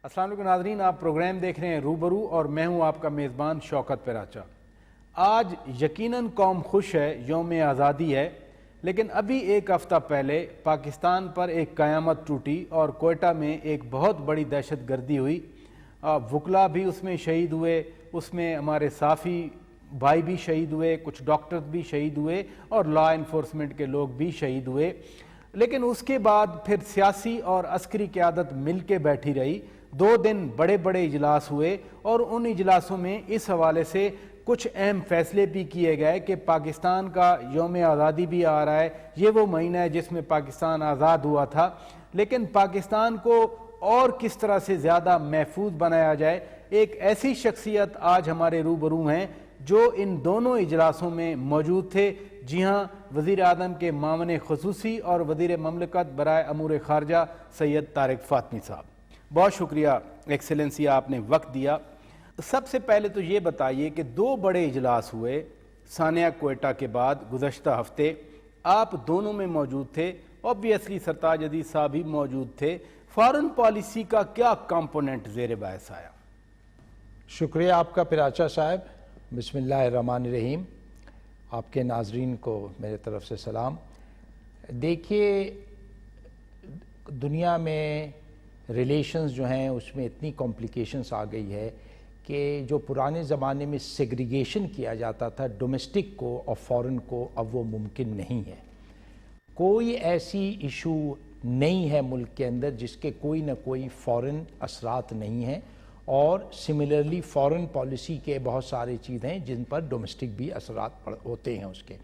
السلام علیکم ناظرین، آپ پروگرام دیکھ رہے ہیں روبرو اور میں ہوں آپ کا میزبان شوکت پراچا۔ آج یقیناً قوم خوش ہے، یوم آزادی ہے، لیکن ابھی ایک ہفتہ پہلے پاکستان پر ایک قیامت ٹوٹی اور کوئٹہ میں ایک بہت بڑی دہشت گردی ہوئی۔ وکلا بھی اس میں شہید ہوئے، اس میں ہمارے صحافی بھائی بھی شہید ہوئے، کچھ ڈاکٹر بھی شہید ہوئے اور لا انفورسمنٹ کے لوگ بھی شہید ہوئے۔ لیکن اس کے بعد پھر سیاسی اور عسکری قیادت مل کے بیٹھی رہی۔ 2 دن بڑے بڑے اجلاس ہوئے اور ان اجلاسوں میں اس حوالے سے کچھ اہم فیصلے بھی کیے گئے کہ پاکستان کا یوم آزادی بھی آ رہا ہے، یہ وہ مہینہ ہے جس میں پاکستان آزاد ہوا تھا، لیکن پاکستان کو اور کس طرح سے زیادہ محفوظ بنایا جائے۔ ایک ایسی شخصیت آج ہمارے روبرو ہیں جو ان دونوں اجلاسوں میں موجود تھے۔ جی ہاں، وزیر اعظم کے معاون خصوصی اور وزیر مملکت برائے امور خارجہ سید طارق فاطمی صاحب، بہت شکریہ ایکسیلنسی، آپ نے وقت دیا۔ سب سے پہلے تو یہ بتائیے کہ 2 بڑے اجلاس ہوئے ثانیہ کوئٹہ کے بعد گزشتہ ہفتے، آپ دونوں میں موجود تھے، اوبویسلی سرتاج عزیز صاحب بھی موجود تھے۔ فارن پالیسی کا کیا کمپوننٹ زیر بحث آیا؟ شکریہ آپ کا پراچا صاحب۔ بسم اللہ الرحمن الرحیم۔ آپ کے ناظرین کو میرے طرف سے سلام۔ دیکھیے، دنیا میں ریلیشنز جو ہیں اس میں اتنی کمپلیکیشنز آ گئی ہے کہ جو پرانے زمانے میں سیگریگیشن کیا جاتا تھا ڈومیسٹک کو اور فورن کو، اب وہ ممکن نہیں ہے۔ کوئی ایسی ایشو نہیں ہے ملک کے اندر جس کے کوئی نہ کوئی فورن اثرات نہیں ہیں، اور سملرلی فورن پالیسی کے بہت سارے چیزیں ہیں جن پر ڈومیسٹک بھی اثرات ہوتے ہیں اس کے،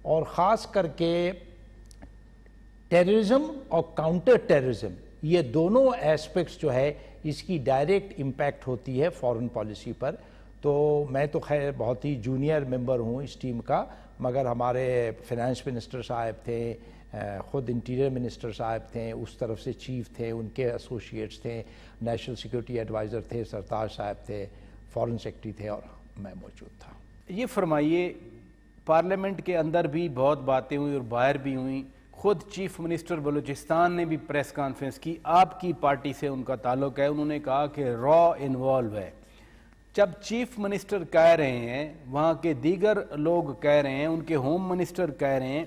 اور خاص کر کے ٹیررزم اور کاؤنٹر ٹیررزم، یہ دونوں ایسپیکٹس جو ہے اس کی ڈائریکٹ امپیکٹ ہوتی ہے فورن پالیسی پر۔ تو میں تو خیر بہت ہی جونیئر ممبر ہوں اس ٹیم کا، مگر ہمارے فائنانس منسٹر صاحب تھے، خود انٹیریئر منسٹر صاحب تھے، اس طرف سے چیف تھے، ان کے ایسوسیٹس تھے، نیشنل سیکورٹی ایڈوائزر تھے، سرتاج صاحب تھے، فارن سیکرٹری تھے، اور میں موجود تھا۔ یہ فرمائیے، پارلیمنٹ کے اندر بھی بہت باتیں ہوئی اور باہر بھی ہوئیں، خود چیف منسٹر بلوچستان نے بھی پریس کانفرنس کی، آپ کی پارٹی سے ان کا تعلق ہے، انہوں نے کہا کہ را انوالو ہے۔ جب چیف منسٹر کہہ رہے ہیں، وہاں کے دیگر لوگ کہہ رہے ہیں، ان کے ہوم منسٹر کہہ رہے ہیں،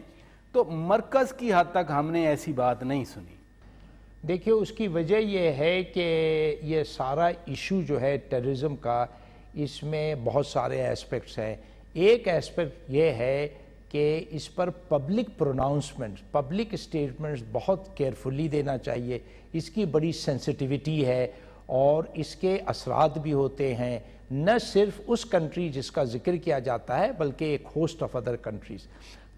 تو مرکز کی حد تک ہم نے ایسی بات نہیں سنی۔ دیکھیے، اس کی وجہ یہ ہے کہ یہ سارا ایشو جو ہے ٹیررزم کا، اس میں بہت سارے ایسپیکٹس ہیں۔ ایک ایسپیکٹ یہ ہے کہ اس پر پبلک پروناؤنسمنٹ، پبلک اسٹیٹمنٹس بہت کیئرفلی دینا چاہیے۔ اس کی بڑی سینسٹیوٹی ہے اور اس کے اثرات بھی ہوتے ہیں، نہ صرف اس کنٹری جس کا ذکر کیا جاتا ہے بلکہ ایک ہوسٹ آف ادر کنٹریز۔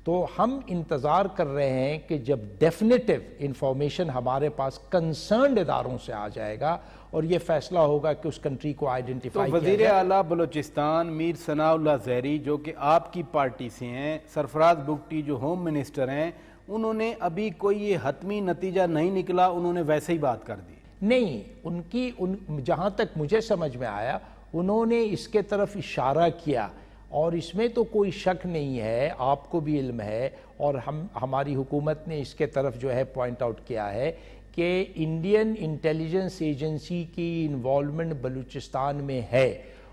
تو ہم انتظار کر رہے ہیں کہ جب ڈیفینیٹو انفارمیشن ہمارے پاس کنسرنڈ اداروں سے آ جائے گا اور یہ فیصلہ ہوگا کہ اس کنٹری کو آئیڈینٹیفائی کیا جائے۔ وزیر اعلیٰ بلوچستان میر ثناء اللہ زہری، جو کہ آپ کی پارٹی سے ہیں، سرفراز بگٹی جو ہوم منسٹر ہیں، انہوں نے ابھی کوئی یہ حتمی نتیجہ نہیں نکلا، انہوں نے ویسے ہی بات کر دی۔ نہیں، جہاں تک مجھے سمجھ میں آیا، انہوں نے اس کے طرف اشارہ کیا، اور اس میں تو کوئی شک نہیں ہے، آپ کو بھی علم ہے، اور ہماری حکومت نے اس کے طرف جو ہے پوائنٹ آؤٹ کیا ہے کہ انڈین انٹیلیجنس ایجنسی کی انوالومنٹ بلوچستان میں ہے،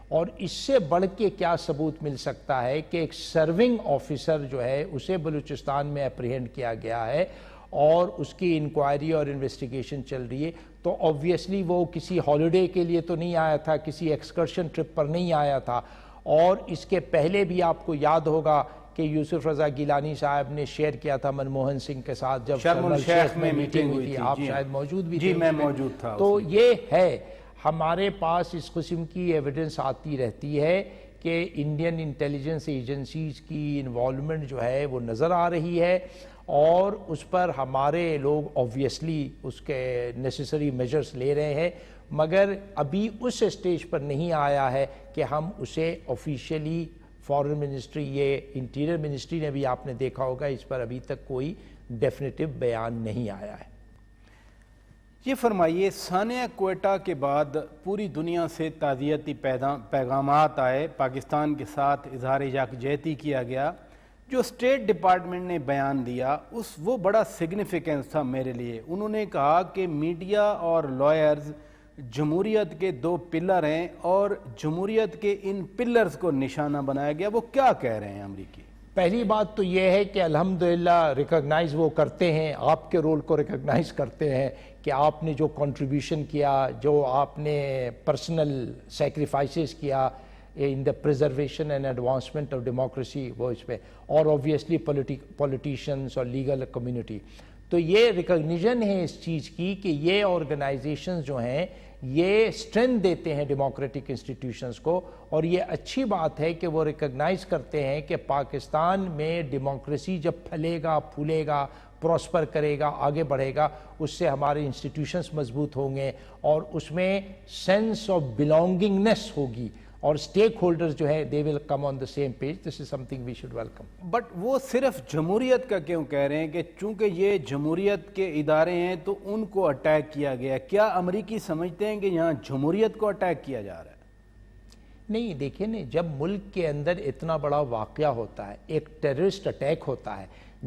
اور اس سے بڑھ کے کیا ثبوت مل سکتا ہے کہ ایک سرونگ آفیسر جو ہے اسے بلوچستان میں اپریہنڈ کیا گیا ہے اور اس کی انکوائری اور انویسٹیگیشن چل رہی ہے۔ تو آبویسلی وہ کسی ہالیڈے کے لیے تو نہیں آیا تھا، کسی ایکسکرشن ٹرپ پر نہیں آیا تھا، اور اس کے پہلے بھی آپ کو یاد ہوگا کہ یوسف رضا گیلانی صاحب نے شیئر کیا تھا منموہن سنگھ کے ساتھ جب شرم الشیخ میں میٹنگ ہوئی تھی، آپ شاید موجود بھی تھے۔ جی میں موجود تھا۔ تو یہ ہے، ہمارے پاس اس قسم کی ایویڈنس آتی رہتی ہے کہ انڈین انٹیلیجنس ایجنسیز کی انوالومنٹ جو ہے وہ نظر آ رہی ہے، اور اس پر ہمارے لوگ آبویسلی اس کے نیسیسری میجرز لے رہے ہیں، مگر ابھی اس اسٹیج پر نہیں آیا ہے کہ ہم اسے آفیشیلی فارن منسٹری، یہ انٹیریئر منسٹری نے بھی آپ نے دیکھا ہوگا، اس پر ابھی تک کوئی ڈیفینیٹو بیان نہیں آیا ہے۔ یہ فرمائیے، ثانیہ کوئٹہ کے بعد پوری دنیا سے تعزیتی پیغامات آئے، پاکستان کے ساتھ اظہار یکجہتی کیا گیا، جو اسٹیٹ ڈپارٹمنٹ نے بیان دیا وہ بڑا سگنیفیکنس تھا میرے لیے۔ انہوں نے کہا کہ میڈیا اور لائرز جمہوریت کے دو پلر ہیں اور جمہوریت کے ان پلرز کو نشانہ بنایا گیا، وہ کیا کہہ رہے ہیں امریکی؟ پہلی بات تو یہ ہے کہ الحمدللہ ریکگنائز وہ کرتے ہیں، آپ کے رول کو ریکگنائز کرتے ہیں کہ آپ نے جو کنٹریبیوشن کیا، جو آپ نے پرسنل سیکریفائسز کیا in the preservation and advancement of democracy, وہ اس پہ، اور اوبویسلی پولیٹیشنز اور لیگل کمیونٹی. تو یہ ریکگنیشن ہے اس چیز کی کہ یہ آرگنائزیشنز جو ہیں یہ اسٹرینتھ دیتے ہیں ڈیموکریٹک انسٹیٹیوشنز کو، اور یہ اچھی بات ہے کہ وہ ریکگنائز کرتے ہیں کہ پاکستان میں ڈیموکریسی جب پھلے گا، پھولے گا، پراسپر کرے گا، آگے بڑھے گا، اس سے ہمارے انسٹیٹیوشنز مضبوط ہوں گے اور اس میں سینس آف بلانگنگنیس ہوگی، اور اسٹیک ہولڈرز جو ہے they will come on the same page. This is something we should welcome. But وہ صرف جمہوریت کا کیوں کہہ رہے ہیں کہ چونکہ یہ جمہوریت کے ادارے ہیں تو ان کو اٹیک کیا گیا؟ کیا امریکی سمجھتے ہیں کہ یہاں جمہوریت کو اٹیک کیا جا رہا ہے؟ نہیں، دیکھیں نا، جب ملک کے اندر اتنا بڑا واقعہ ہوتا ہے، ایک ٹیررسٹ اٹیک ہوتا ہے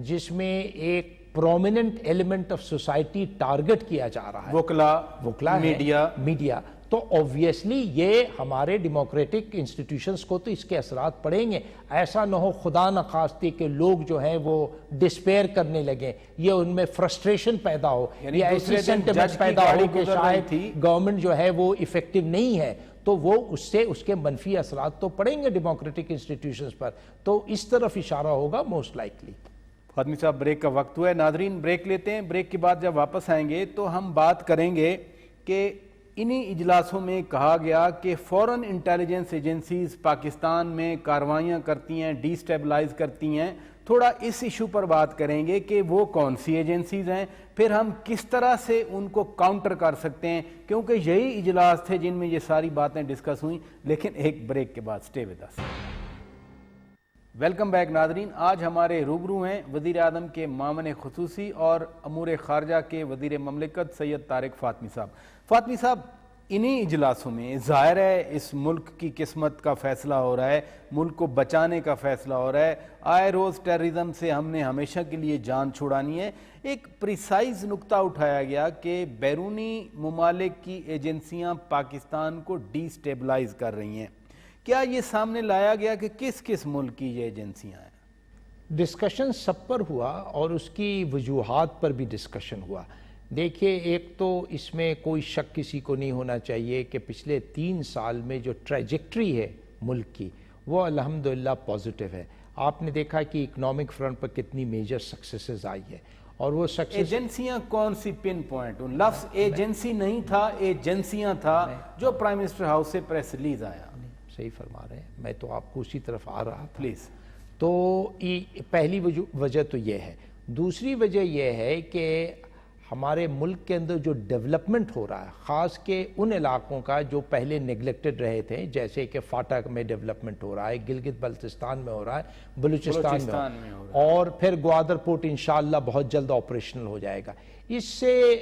جس میں ایک prominent element of society target کیا جا رہا ہے، وکلا میڈیا، تو اوبویسلی یہ ہمارے ڈیموکریٹک انسٹیٹیوشنز کو تو اس کے اثرات پڑیں گے. ایسا نہ ہو خدا نخواستے کہ لوگ جو ہیں وہ ڈسپیئر کرنے لگیں، یہ ان میں فرسٹریشن پیدا ہو، یا ایسی سینٹیمنٹ پیدا ہو کہ شاید گورنمنٹ جو ہے وہ افیکٹو نہیں ہے، تو وہ اس کے منفی اثرات تو پڑیں گے ڈیموکریٹک انسٹیٹیوشنز پر. تو اس طرف اشارہ ہوگا موسٹ لائکلی. فاطمی صاحب، بریک کا وقت ہوا ہے. ناظرین، بریک لیتے ہیں. بریک کے بعد جب واپس آئیں گے تو ہم بات کریں گے کہ انہی اجلاسوں میں کہا گیا کہ فورن انٹیلیجنس ایجنسیز پاکستان میں کاروائیاں کرتی ہیں، ڈی سٹیبلائز کرتی ہیں. تھوڑا اس ایشو پر بات کریں گے کہ وہ کون سی ایجنسیز ہیں، پھر ہم کس طرح سے ان کو کاؤنٹر کر سکتے ہیں، کیونکہ یہی اجلاس تھے جن میں یہ ساری باتیں ڈسکس ہوئیں. لیکن ایک بریک کے بعد stay with us. Welcome back ناظرین. آج ہمارے روبرو ہیں وزیر اعظم کے معاون خصوصی اور امور خارجہ کے وزیر مملکت سید طارق فاطمی صاحب. فاطمی صاحب، انہی اجلاسوں میں ظاہر ہے اس ملک کی قسمت کا فیصلہ ہو رہا ہے، ملک کو بچانے کا فیصلہ ہو رہا ہے. آئے روز ٹیررزم سے ہم نے ہمیشہ کے لیے جان چھڑانی ہے. ایک پریسائز نقطہ اٹھایا گیا کہ بیرونی ممالک کی ایجنسیاں پاکستان کو ڈی سٹیبلائز کر رہی ہیں. کیا یہ سامنے لایا گیا کہ کس کس ملک کی یہ ایجنسیاں ہیں؟ ڈسکشن سب پر ہوا اور اس کی وجوہات پر بھی ڈسکشن ہوا. دیکھیے، ایک تو اس میں کوئی شک کسی کو نہیں ہونا چاہیے کہ پچھلے 3 سال میں جو ٹریجیکٹری ہے ملک کی وہ الحمدللہ پازیٹیو ہے. آپ نے دیکھا کہ اکنامک فرنٹ پر کتنی میجر سکسیسز آئی ہے، اور وہ سکسیس ایجنسیاں کون سی پن پوائنٹ؟ لفظ ایجنسی نہیں تھا، ایجنسیاں تھا جو پرائم منسٹر ہاؤس سے پریس ریلیز آیا. صحیح فرما رہے ہیں، میں تو آپ کو اسی طرف آ رہا تھا. پلیز. تو پہلی وجہ تو یہ ہے. دوسری وجہ یہ ہے کہ ہمارے ملک کے اندر جو ڈیولپمنٹ ہو رہا ہے، خاص کے ان علاقوں کا جو پہلے نیگلیکٹڈ رہے تھے، جیسے کہ فاٹا میں ڈیولپمنٹ ہو رہا ہے، گلگت بلتستان میں ہو رہا ہے، بلوچستان میں ہو رہا ہے، اور پھر گوادر پورٹ انشاءاللہ بہت جلد آپریشنل ہو جائے گا. اس سے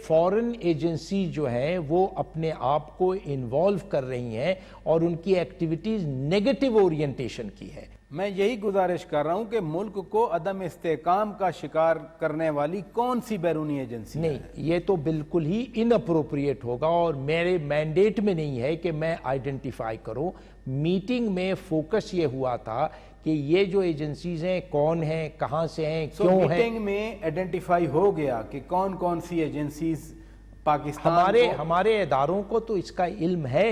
فورن ایجنسی جو ہیں وہ اپنے آپ کو انوالو کر رہی ہیں اور ان کی ایکٹیویٹیز نیگیٹو اورینٹیشن کی ہے. میں یہی گزارش کر رہا ہوں کہ ملک کو عدم استحکام کا شکار کرنے والی کون سی بیرونی ایجنسی نہیں، یہ تو بالکل ہی ان اپروپریٹ ہوگا اور میرے مینڈیٹ میں نہیں ہے کہ میں آئیڈینٹیفائی کروں. میٹنگ میں فوکس یہ ہوا تھا کہ یہ جو ایجنسیز ہیں کون ہیں، کہاں سے ہیں، کیوں ہیں. میٹنگ میں آئیڈینٹیفائی ہو گیا کہ کون کون سی ایجنسیز پاکستان ہمارے اداروں کو تو اس کا علم ہے.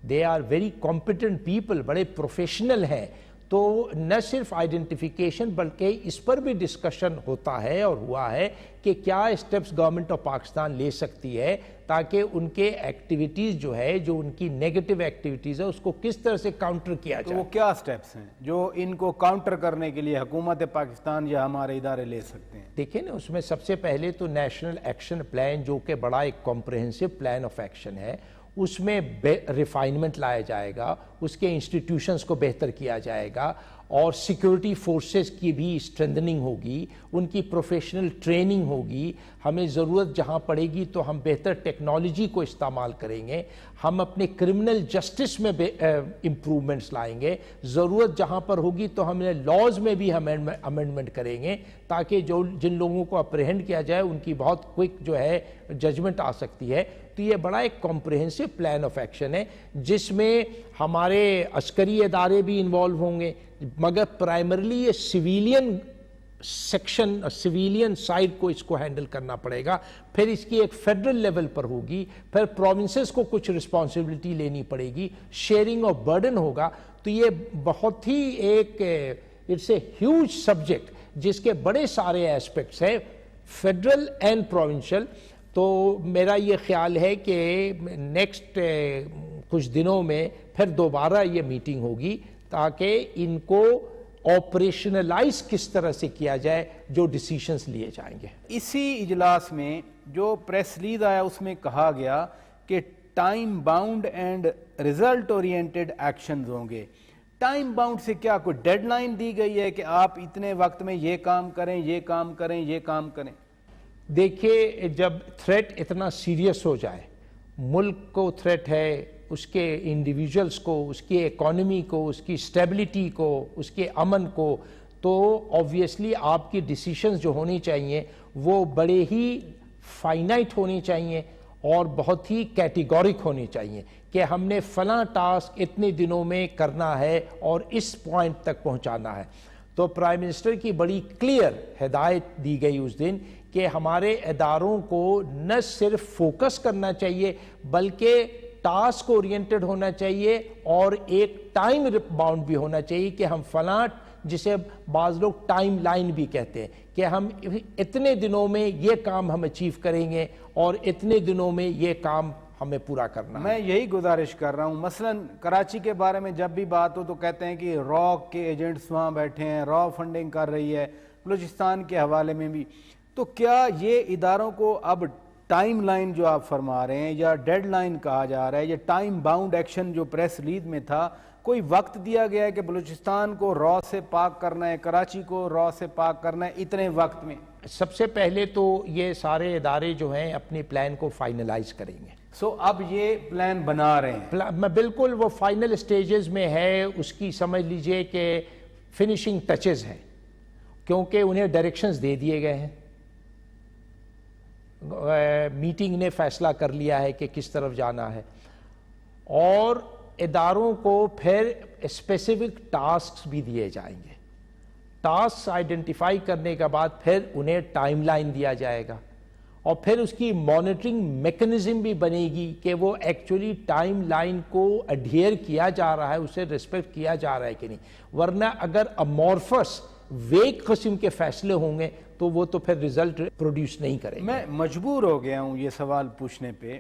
They are very competent people, بڑے پروفیشنل ہیں. تو نہ صرف آئیڈینٹیفیکیشن بلکہ اس پر بھی ڈسکشن ہوتا ہے اور ہوا ہے کہ کیا اسٹیپس گورنمنٹ آف پاکستان لے سکتی ہے تاکہ ان کے ایکٹیویٹیز جو ہے، جو ان کی نیگیٹو ایکٹیویٹیز ہے، اس کو کس طرح سے کاؤنٹر کیا جائے. تو وہ کیا اسٹیپس ہیں جو ان کو کاؤنٹر کرنے کے لیے حکومت پاکستان یا ہمارے ادارے لے سکتے ہیں؟ دیکھیں نا، اس میں سب سے پہلے تو نیشنل ایکشن پلان، جو کہ بڑا ایک کمپریہنسو پلان آف ایکشن ہے، اس میں ریفائنمنٹ لایا جائے گا، اس کے انسٹیٹیوشنز کو بہتر کیا جائے گا، اور سیکورٹی فورسز کی بھی اسٹرینتھننگ ہوگی, ان کی پروفیشنل ٹریننگ ہوگی. ہمیں ضرورت جہاں پڑے گی تو ہم بہتر ٹیکنالوجی کو استعمال کریں گے, ہم اپنے کرمنل جسٹس میں امپرومنٹس لائیں گے. ضرورت جہاں پر ہوگی تو ہم لاز میں بھی امینڈمنٹ کریں گے تاکہ جن لوگوں کو اپریہنڈ کیا جائے ان کی بہت کوئک جو ہے ججمنٹ آ سکتی ہے. تو یہ بڑا ایک کمپریہنسو پلان آف ایکشن ہے جس میں ہمارے عسکری ادارے بھی انوالو ہوں گے, مگر پرائمرلی یہ سویلین سیکشن, سویلین سائڈ کو اس کو ہینڈل کرنا پڑے گا. پھر اس کی ایک فیڈرل لیول پر ہوگی, پھر پروونسز کو کچھ رسپانسبلٹی لینی پڑے گی, شیئرنگ آف برڈن ہوگا. تو یہ بہت ہی ایک اٹس اے ہیوج سبجیکٹ جس کے بڑے سارے ایسپیکٹس ہیں, فیڈرل اینڈ پروونشل. تو میرا یہ خیال ہے کہ نیکسٹ کچھ دنوں میں پھر دوبارہ یہ میٹنگ ہوگی تاکہ ان کو آپریشنلائز کس طرح سے کیا جائے, جو ڈیسیشنز لیے جائیں گے. اسی اجلاس میں جو پریس ریلیز آیا اس میں کہا گیا کہ time bound and result oriented actions ہوں گے. ٹائم باؤنڈ سے کیا کوئی ڈیڈ لائن دی گئی ہے کہ آپ اتنے وقت میں یہ کام کریں, یہ کام کریں, یہ کام کریں؟ دیکھیے, جب تھریٹ اتنا سیریس ہو جائے, ملک کو تھریٹ ہے, اس کے انڈیویجولز کو, اس کی اکانومی کو, اس کی اسٹیبلٹی کو, اس کے امن کو, تو آبویسلی آپ کی ڈیسیشنز جو ہونی چاہیے وہ بڑے ہی فائنائٹ ہونی چاہیے اور بہت ہی کیٹیگورک ہونی چاہیے کہ ہم نے فلاں ٹاسک اتنے دنوں میں کرنا ہے اور اس پوائنٹ تک پہنچانا ہے. تو پرائم منسٹر کی بڑی کلیئر ہدایت دی گئی اس دن کہ ہمارے اداروں کو نہ صرف فوکس کرنا چاہیے بلکہ ٹاسک اورینٹڈ ہونا چاہیے اور ایک ٹائم باؤنڈ بھی ہونا چاہیے کہ ہم فلاں, جسے بعض لوگ ٹائم لائن بھی کہتے ہیں, کہ ہم اتنے دنوں میں یہ کام ہم اچیو کریں گے اور اتنے دنوں میں یہ کام ہمیں پورا کرنا ہے. میں یہی گزارش کر رہا ہوں, مثلا کراچی کے بارے میں جب بھی بات ہو تو کہتے ہیں کہ را کے ایجنٹس وہاں بیٹھے ہیں, را فنڈنگ کر رہی ہے, بلوچستان کے حوالے میں بھی. تو کیا یہ اداروں کو اب ٹائم لائن جو آپ فرما رہے ہیں یا ڈیڈ لائن کہا جا رہا ہے, یہ ٹائم باؤنڈ ایکشن جو پریس ریلیز میں تھا, کوئی وقت دیا گیا ہے کہ بلوچستان کو را سے پاک کرنا ہے, کراچی کو را سے پاک کرنا ہے اتنے وقت میں؟ سب سے پہلے تو یہ سارے ادارے جو ہیں اپنی پلان کو فائنلائز کریں گے. اب یہ پلان بنا رہے ہیں؟ بالکل, وہ فائنل سٹیجز میں ہے, اس کی سمجھ لیجئے کہ فنیشنگ ٹچز ہیں, کیونکہ انہیں ڈائریکشنز دے دیے گئے ہیں. میٹنگ نے فیصلہ کر لیا ہے کہ کس طرف جانا ہے, اور اداروں کو پھر اسپیسیفک ٹاسکس بھی دیے جائیں گے. ٹاسک آئیڈینٹیفائی کرنے کے بعد پھر انہیں ٹائم لائن دیا جائے گا, اور پھر اس کی مانیٹرنگ میکنزم بھی بنے گی کہ وہ ایکچولی ٹائم لائن کو اڈھیر کیا جا رہا ہے, اسے ریسپیکٹ کیا جا رہا ہے کہ نہیں. ورنہ اگر امورفس ویک قسم کے فیصلے ہوں گے تو وہ تو پھر ریزلٹ پروڈیوس نہیں کریں گے. میں مجبور ہو گیا ہوں یہ سوال پوچھنے پہ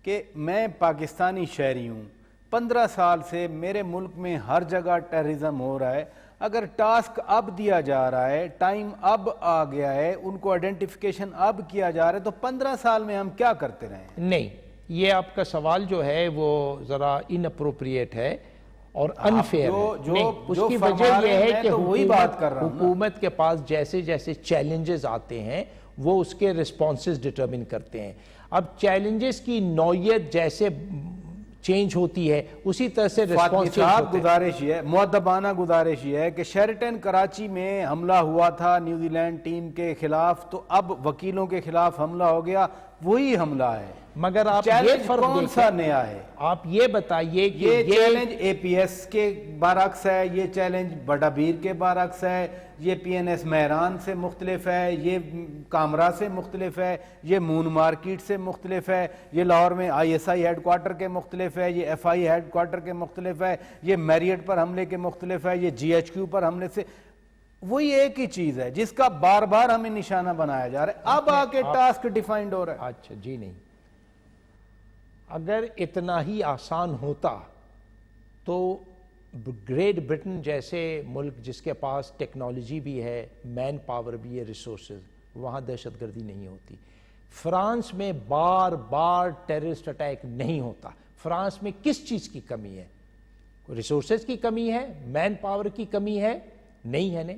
کہ میں پاکستانی شہری ہوں, 15 سال سے میرے ملک میں ہر جگہ ٹیررزم ہو رہا ہے. اگر ٹاسک اب دیا جا رہا ہے, ٹائم اب آ گیا ہے, ان کو آئیڈینٹیفیکیشن اب کیا جا رہا ہے, تو 15 سال میں ہم کیا کرتے رہے ہیں؟ نہیں, یہ آپ کا سوال جو ہے وہ ذرا ان اپروپریٹ ہے اور انفیئر ہے. اس کی وجہ یہ ہے کہ حکومت کے پاس جیسے جیسے چیلنجز آتے ہیں وہ اس کے رسپانسز ڈٹرمن کرتے ہیں. اب چیلنجز کی نوعیت جیسے چینج ہوتی ہے اسی طرح سے رسپانس صاحب گزارش یہ ہے, مؤدبانہ گزارش یہ ہے کہ شیرٹن کراچی میں حملہ ہوا تھا نیوزی لینڈ ٹیم کے خلاف, تو اب وکیلوں کے خلاف حملہ ہو گیا, وہی حملہ ہے. مگر آپ یہ فرق کون سا نیا ہے؟ آپ یہ بتائیے کہ یہ چیلنج اے پی ایس کے برعکس ہے, یہ چیلنج بڑابیر کے برعکس ہے, یہ پی این ایس مہران سے مختلف ہے, یہ کامرا سے مختلف ہے, یہ مون مارکیٹ سے مختلف ہے, یہ لاہور میں I S I had quarter کے مختلف ہے, یہ ایف آئی ہیڈ کوارٹر کے مختلف ہے, یہ میریٹ پر حملے کے مختلف ہے, یہ جی ایچ کیو پر حملے سے. وہی ایک ہی چیز ہے جس کا بار بار ہمیں نشانہ بنایا جا رہا ہے. اب آ کے ٹاسک ڈیفائنڈ ہو رہا ہے. اچھا جی, نہیں, اگر اتنا ہی آسان ہوتا تو گریٹ برٹن جیسے ملک جس کے پاس ٹیکنالوجی بھی ہے, مین پاور بھی ہے, ریسورسز, وہاں دہشت گردی نہیں ہوتی. فرانس میں بار بار ٹیررسٹ اٹیک نہیں ہوتا. فرانس میں کس چیز کی کمی ہے؟ ریسورسز کی کمی ہے, مین پاور کی کمی ہے, نہیں ہے.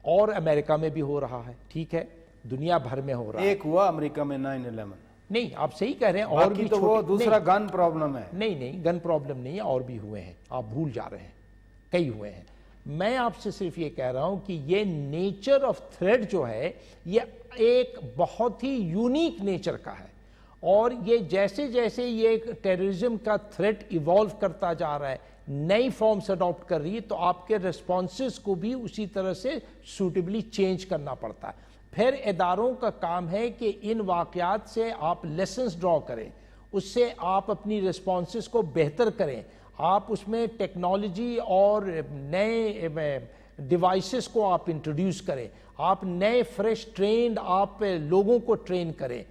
اور امریکہ میں بھی ہو رہا ہے, ٹھیک ہے, دنیا بھر میں ہو رہا ہے. ایک ہوا امریکہ میں 9/11, نہیں آپ صحیح کہہ رہے ہیں, اور بھی تو وہ دوسرا گن پرابلم ہے. نہیں گن پرابلم نہیں ہے, اور بھی ہوئے ہیں, آپ بھول جا رہے ہیں, کئی ہوئے ہیں. میں آپ سے صرف یہ کہہ رہا ہوں کہ یہ نیچر آف تھریٹ جو ہے یہ ایک بہت ہی یونیک نیچر کا ہے, اور یہ جیسے جیسے یہ ٹیررزم کا تھریٹ ایوالو کرتا جا رہا ہے, نئی فارمز اڈاپٹ کر رہی ہے, تو آپ کے ریسپانسز کو بھی اسی طرح سے سوٹیبلی چینج کرنا پڑتا ہے. پھر اداروں کا کام ہے کہ ان واقعات سے آپ لیسنز ڈرا کریں, اس سے آپ اپنی ریسپانسز کو بہتر کریں, آپ اس میں ٹیکنالوجی اور نئے ڈیوائسز کو آپ انٹروڈیوس کریں, آپ نئے فریش ٹرینڈ آپ لوگوں کو ٹرین کریں,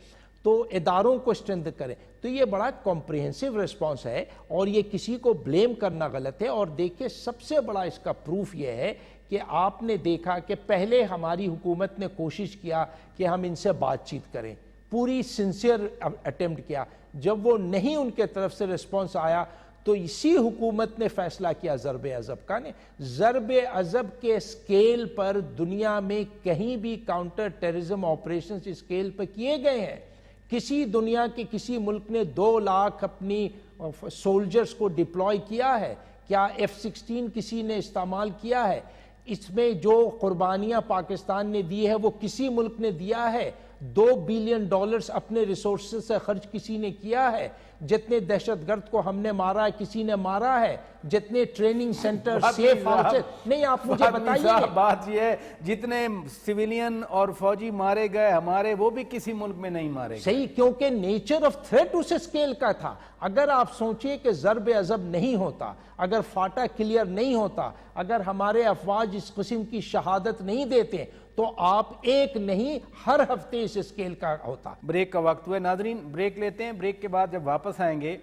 تو اداروں کو اسٹرینتھ کریں. تو یہ بڑا کمپریہنسو ریسپانس ہے, اور یہ کسی کو بلیم کرنا غلط ہے. اور دیکھیں سب سے بڑا اس کا پروف یہ ہے کہ آپ نے دیکھا کہ پہلے ہماری حکومت نے کوشش کیا کہ ہم ان سے بات چیت کریں, پوری سنسیئر اٹیمپٹ کیا. جب وہ نہیں ان کے طرف سے ریسپانس آیا تو اسی حکومت نے فیصلہ کیا ضرب عضب کا. ضرب عضب کے سکیل پر دنیا میں کہیں بھی کاؤنٹر ٹیررزم آپریشنز اس سکیل پر کیے گئے ہیں. کسی دنیا کے کسی ملک نے 2 لاکھ اپنی سولجرز کو ڈپلوائے کیا ہے؟ کیا F-16 کسی نے استعمال کیا ہے؟ اس میں جو قربانیاں پاکستان نے دی ہے وہ کسی ملک نے دیا ہے؟ $2 بلین اپنے ریسورسز سے خرچ کسی نے کیا ہے؟ جتنے دہشت گرد کو ہم نے مارا ہے کسی نے مارا ہے؟ جتنے ٹریننگ سینٹر سیف ہاؤسز, نہیں آپ مجھے بتائیے. بات یہ ہے جتنے سویلین اور فوجی مارے گئے ہمارے, وہ بھی کسی ملک میں نہیں مارے گئے. صحیح, کیونکہ نیچر آف تھریٹ اس اسکیل کا تھا. اگر آپ سوچیں کہ ضرب عضب نہیں ہوتا, اگر فاٹا کلیئر نہیں ہوتا, اگر ہمارے افواج اس قسم کی شہادت نہیں دیتے, تو آپ ایک نہیں ہر ہفتے اس اسکیل کا ہوتا. بریک کا وقت ہوئے ناظرین, بریک لیتے ہیں. بریک کے بعد جب واپس آئیں گے,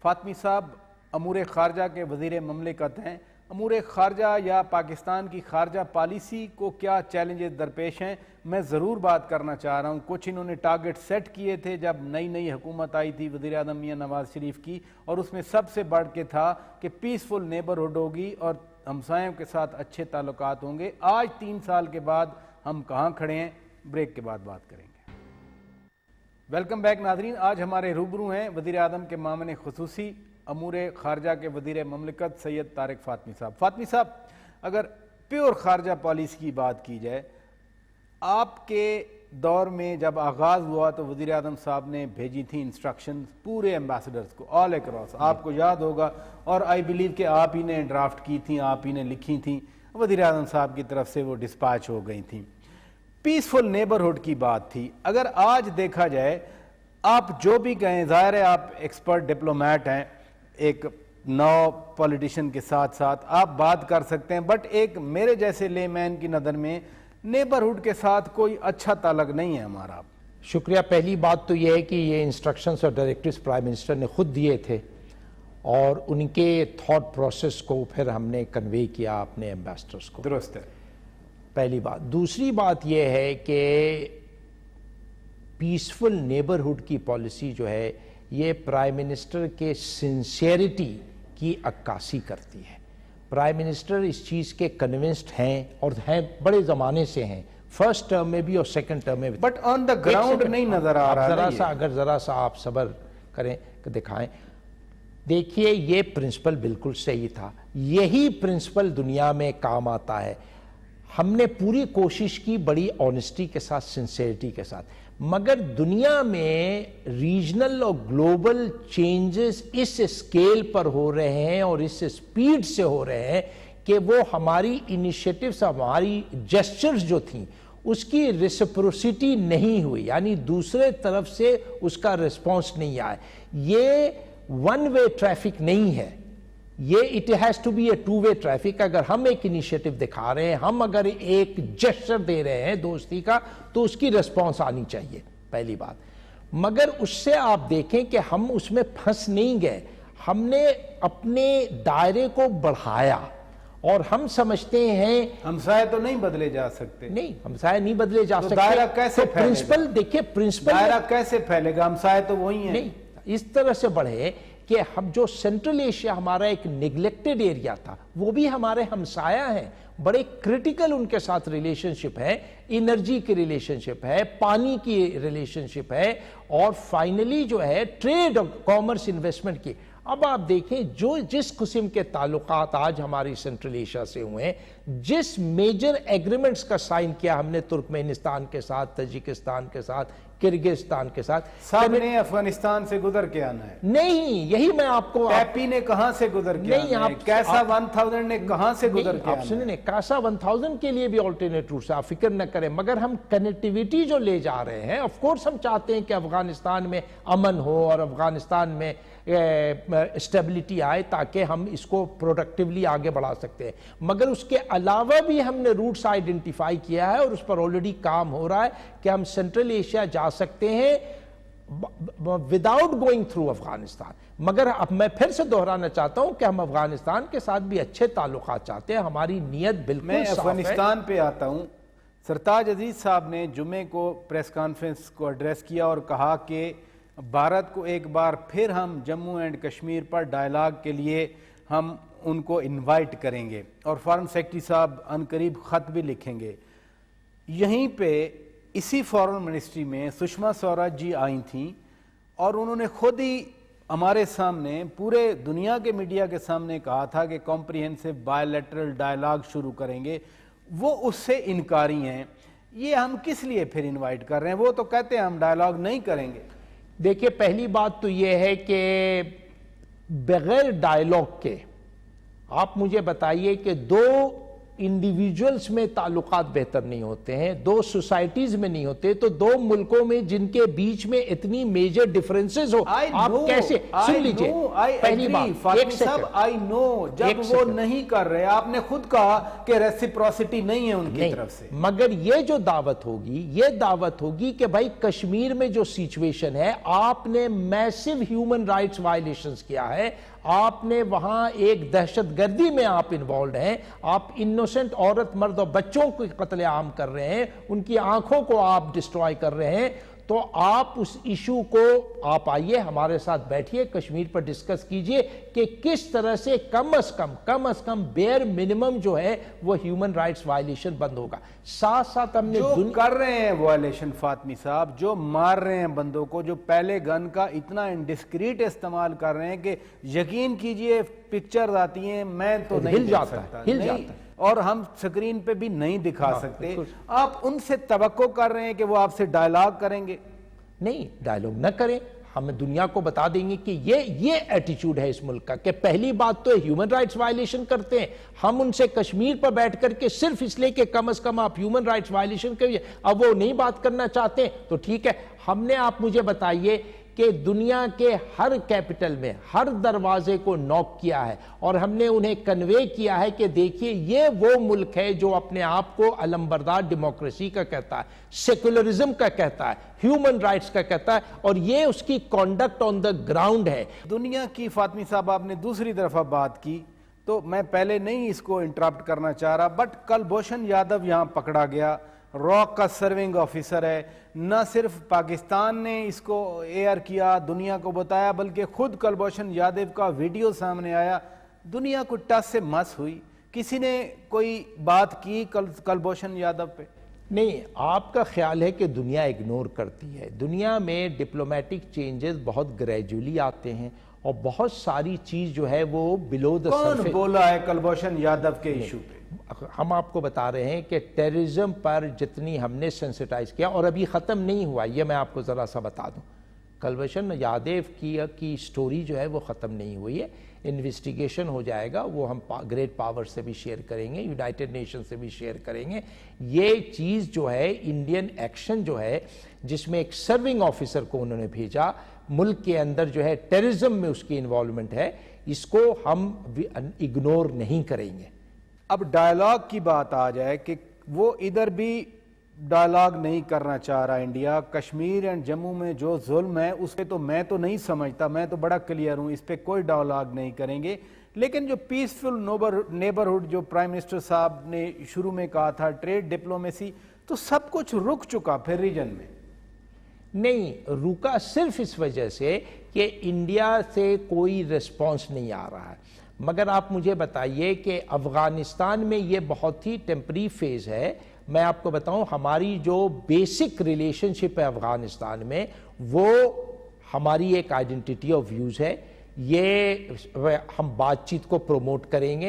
فاطمی صاحب امور خارجہ کے وزیر مملکت ہیں. امور خارجہ یا پاکستان کی خارجہ پالیسی کو کیا چیلنجز درپیش ہیں, میں ضرور بات کرنا چاہ رہا ہوں. کچھ انہوں نے ٹارگٹ سیٹ کیے تھے جب نئی حکومت آئی تھی وزیر اعظم میاں نواز شریف کی, اور اس میں سب سے بڑھ کے تھا کہ پیسفل نیبرہڈ ہوگی اور ہمسایوں کے ساتھ اچھے تعلقات ہوں گے. آج 3 سال کے بعد ہم کہاں کھڑے ہیں؟ بریک کے بعد بات کریں گے. ویلکم بیک ناظرین, آج ہمارے روبرو ہیں وزیر اعظم کے معاون خصوصی امور خارجہ کے وزیر مملکت سید طارق فاطمی صاحب. فاطمی صاحب, اگر پیور خارجہ پالیسی کی بات کی جائے, آپ کے دور میں جب آغاز ہوا تو وزیر اعظم صاحب نے بھیجی تھیں انسٹرکشنز پورے ایمبیسڈرز کو آل اکراس, آپ کو یاد ہوگا, اور آئی بلیو کہ آپ ہی نے ڈرافٹ کی تھیں, آپ ہی نے لکھی تھیں, وزیر اعظم صاحب کی طرف سے وہ ڈسپیچ ہو گئی تھیں. پیسفل نیبرہڈ کی بات تھی. اگر آج دیکھا جائے, آپ جو بھی کہیں, ظاہر ہے آپ ایکسپرٹ ڈپلومیٹ ہیں, ایک نو پولیٹیشین کے ساتھ ساتھ آپ بات کر سکتے ہیں, بٹ ایک میرے جیسے لے مین کی نظر میں نیبرہڈ کے ساتھ کوئی اچھا تعلق نہیں ہے ہمارا. شکریہ. پہلی بات تو یہ ہے کہ یہ انسٹرکشنز اور ڈائریکٹیوز پرائم منسٹر نے خود دیے تھے, اور ان کے تھاٹ پروسیس کو پھر ہم نے کنوے کیا اپنے ایمبیسڈرز کو. درست ہے, پہلی بات. دوسری بات یہ ہے کہ پیسفل نیبرہڈ کی پالیسی جو ہے یہ پرائم منسٹر کے سنسیئرٹی کی عکاسی کرتی ہے. پرائم منسٹر اس چیز کے کنونسڈ ہیں, اور ہیں بڑے زمانے سے ہیں, فرسٹ ٹرم میں بھی اور سیکنڈ ٹرم میں بھی, بٹ آن دا گراؤنڈ نہیں نظر آ رہا. اگر ذرا سا آپ صبر کریں کہ دکھائیں. دیکھیے یہ پرنسپل بالکل صحیح تھا, یہی پرنسپل دنیا میں کام آتا ہے. ہم نے پوری کوشش کی بڑی آنیسٹی کے ساتھ, سنسیئرٹی کے ساتھ, مگر دنیا میں ریجنل اور گلوبل چینجز اس اسکیل پر ہو رہے ہیں اور اس سپیڈ سے ہو رہے ہیں کہ وہ ہماری انیشیٹیوز, ہماری جسچرز جو تھیں اس کی ریسپروسٹی نہیں ہوئی, یعنی دوسرے طرف سے اس کا ریسپانس نہیں آیا. یہ ون وے ٹریفک نہیں ہے, یہ it has to be a 2 way traffic. اگر ہم ایک انیشیٹو دکھا رہے ہیں, ہم اگر ایک جسچر دے رہے ہیں دوستی کا, تو اس کی ریسپانس آنی چاہیے, پہلی بات. مگر اس سے آپ دیکھیں کہ ہم اس میں پھنس نہیں گئے, ہم نے اپنے دائرے کو بڑھایا, اور ہم سمجھتے ہیں ہمسائے تو نہیں بدلے جا سکتے. نہیں, ہمسائے نہیں بدلے جا سکتے. دائرہ کیسے پرنسپل دیکھیے, پرنسپل دائرہ کیسے پھیلے گا, ہمسائے تو وہی ہیں. نہیں, اس طرح سے بڑھے کہ ہم جو سینٹرل ایشیا ہمارا ایک نیگلیکٹڈ ایریا تھا، وہ بھی ہمارے ہمسایہ ہیں، بڑے کرٹیکل ان کے ساتھ ریلیشن شپ ہے، انرجی کی ریلیشن شپ ہے، پانی کی ریلیشن شپ ہے، اور فائنلی جو ہے ٹریڈ اور کامرس انویسٹمنٹ کی۔ اب آپ دیکھیں جس قسم کے تعلقات آج ہماری سینٹرل ایشیا سے ہوئے ہیں، جس میجر ایگریمنٹس کا سائن کیا ہم نے ترکمانستان کے ساتھ، تاجکستان کے ساتھ، کرگزستان کے ساتھ، سب نے افغانستان سے گزر کے آنا ہے۔ نہیں، یہی میں آپ کو ٹیپی نے کہاں سے گزر کے آنا ہے؟ کیسا 1000 نے کہاں سے گزر کے آنا ہے؟ آپ سنیں، کاسا 1000 کے لیے بھی آلٹرنیٹ روٹ سے آپ فکر نہ کریں، مگر ہم کنیکٹیویٹی جو لے جا رہے ہیں، آف کورس ہم چاہتے ہیں کہ افغانستان میں امن ہو اور افغانستان میں اسٹیبلٹی آئے تاکہ ہم اس کو پروڈکٹیولی آگے بڑھا سکتے ہیں، مگر اس کے علاوہ بھی ہم نے روٹس آئیڈینٹیفائی کیا ہے اور اس پر آلریڈی کام ہو رہا ہے کہ ہم سینٹرل ایشیا جا سکتے ہیں وداؤٹ گوئنگ تھرو افغانستان۔ مگر اب میں پھر سے دہرانا چاہتا ہوں کہ ہم افغانستان کے ساتھ بھی اچھے تعلقات چاہتے ہیں، ہماری نیت بالکل میں صاف ہے۔ افغانستان پہ آتا ہوں۔ سرتاج عزیز صاحب نے جمعے کو پریس کانفرنس کو ایڈریس کیا اور کہا کہ بھارت کو ایک بار پھر ہم Jammu and Kashmir per dialogue کے لیے ہم ان کو انوائٹ کریں گے، اور فارن سیکرٹری صاحب عنقریب خط بھی لکھیں گے۔ یہیں پہ اسی فارن منسٹری میں سشما سوراج جی آئی تھیں اور انہوں نے خود ہی ہمارے سامنے، پورے دنیا کے میڈیا کے سامنے کہا تھا کہ کمپریہنسو بائی لیٹرل ڈائلاگ شروع کریں گے۔ وہ اس سے انکاری ہیں۔ یہ ہم کس لیے پھر انوائٹ کر رہے ہیں؟ وہ تو کہتے ہیں ہم ڈائلاگ نہیں کریں گے۔ دیکھیں، پہلی بات تو یہ ہے کہ بغیر ڈائلاگ کے آپ مجھے بتائیے کہ دو انڈیویجولز میں تعلقات بہتر نہیں ہوتے ہیں، دو سوسائٹیز میں نہیں ہوتے، تو دو ملکوں میں جن کے بیچ میں اتنی میجر ڈیفرنسز ہو، آپ کیسے؟ سن لیجئے، پہلی بات، ایک سیکنڈ، آئی نو، جب وہ نہیں کر رہے، آپ نے خود کہا کہ ریسیپروسٹی نہیں ہے ان کی طرف سے، مگر یہ جو دعوت ہوگی، یہ دعوت ہوگی کہ بھائی کشمیر میں جو سچویشن ہے، آپ نے میسو ہیومن رائٹس وائلیشنز کیا ہے، آپ نے وہاں ایک دہشت گردی میں آپ انوالوڈ ہیں، آپ انوسنٹ عورت، مرد اور بچوں کو قتل عام کر رہے ہیں، ان کی آنکھوں کو آپ ڈسٹرائے کر رہے ہیں، تو آپ اس ایشو کو، آپ آئیے ہمارے ساتھ بیٹھیے، کشمیر پر ڈسکس کیجئے کہ کس طرح سے کم از کم بیئر منیمم جو ہے وہ ہیومن رائٹس وائلیشن بند ہوگا۔ ساتھ ساتھ ہم نے جو کر رہے ہیں وائلیشن فاطمی صاحب، جو مار رہے ہیں بندوں کو، جو پہلے گن کا اتنا انڈسکریٹ استعمال کر رہے ہیں کہ یقین کیجئے پکچرز آتی ہیں، میں تو نہیں ہل جاتا ہے، اور ہم سکرین پہ بھی نہیں دکھا سکتے۔ آپ ان سے توقع کر رہے ہیں کہ وہ آپ سے ڈائلاگ کریں گے؟ نہیں، ڈائلاگ نہ کریں، ہم دنیا کو بتا دیں گے کہ یہ ایٹیچیوڈ ہے اس ملک کا، کہ پہلی بات تو ہیومن رائٹس وائلیشن کرتے ہیں، ہم ان سے کشمیر پر بیٹھ کر کے صرف اس لیے کہ کم از کم آپ ہیومن رائٹس وائلیشن کریے، اب وہ نہیں بات کرنا چاہتے ہیں تو ٹھیک ہے۔ ہم نے، آپ مجھے بتائیے کہ دنیا کے ہر کیپٹل میں ہر دروازے کو نوک کیا ہے، اور ہم نے انہیں کنوے کیا ہے کہ دیکھیے یہ وہ ملک ہے جو اپنے آپ کو علمبردار ڈیموکریسی کا کہتا ہے، سیکولرزم کا کہتا ہے، ہیومن رائٹس کا کہتا ہے، اور یہ اس کی کانڈکٹ آن دا گراؤنڈ ہے۔ دنیا کی، فاطمی صاحب آپ نے دوسری طرف بات کی تو میں پہلے نہیں اس کو انٹرپٹ کرنا چاہ رہا، بٹ کلبھوشن یادو یہاں پکڑا گیا، راک کا سرونگ آفیسر ہے، نہ صرف پاکستان نے اس کو ایئر کیا، دنیا کو بتایا، بلکہ خود کلبھوشن یادو کا ویڈیو سامنے آیا، دنیا کو ٹس سے مس ہوئی۔ کسی نے کوئی بات کی کلبھوشن یادو پہ؟ نہیں، آپ کا خیال ہے کہ دنیا اگنور کرتی ہے؟ دنیا میں ڈپلومیٹک چینجز بہت گریجولی آتے ہیں، اور بہت ساری چیز جو ہے وہ بلو دا کون سرفیس۔ بولا ہے کلبھوشن یادو کے ایشو پہ؟ ہم آپ کو بتا رہے ہیں کہ ٹیررزم پر جتنی ہم نے سینسیٹائز کیا، اور ابھی ختم نہیں ہوا، یہ میں آپ کو ذرا سا بتا دوں، کلبھوشن یادو کی سٹوری جو ہے وہ ختم نہیں ہوئی ہے، انویسٹیگیشن ہو جائے گا، وہ ہم گریٹ پاور سے بھی شیئر کریں گے، یونائٹڈ نیشن سے بھی شیئر کریں گے۔ یہ چیز جو ہے، انڈین ایکشن جو ہے، جس میں ایک سرونگ آفیسر کو انہوں نے بھیجا، ملک کے اندر جو ہے ٹیررزم میں اس کی انوالومنٹ ہے، اس کو ہم اگنور نہیں کریں گے۔ اب ڈائلاگ کی بات آ جائے کہ وہ ادھر بھی ڈائلاگ نہیں کرنا چاہ رہا انڈیا، کشمیر اینڈ جموں میں جو ظلم ہے اس پہ تو میں تو نہیں سمجھتا، میں تو بڑا کلیئر ہوں، اس پہ کوئی ڈائلاگ نہیں کریں گے، لیکن جو پیسفل نیبرہڈ جو پرائم منسٹر صاحب نے شروع میں کہا تھا، ٹریڈ ڈپلومیسی، تو سب کچھ رک چکا پھر ریجن میں۔ نہیں رکا، صرف اس وجہ سے کہ انڈیا سے کوئی ریسپانس نہیں آ رہا ہے، مگر آپ مجھے بتائیے کہ افغانستان میں یہ بہت ہی ٹیمپری فیز ہے۔ میں آپ کو بتاؤں ہماری جو بیسک ریلیشن شپ ہے افغانستان میں، وہ ہماری ایک آئیڈینٹی آف ویوز ہے، یہ ہم بات چیت کو پروموٹ کریں گے۔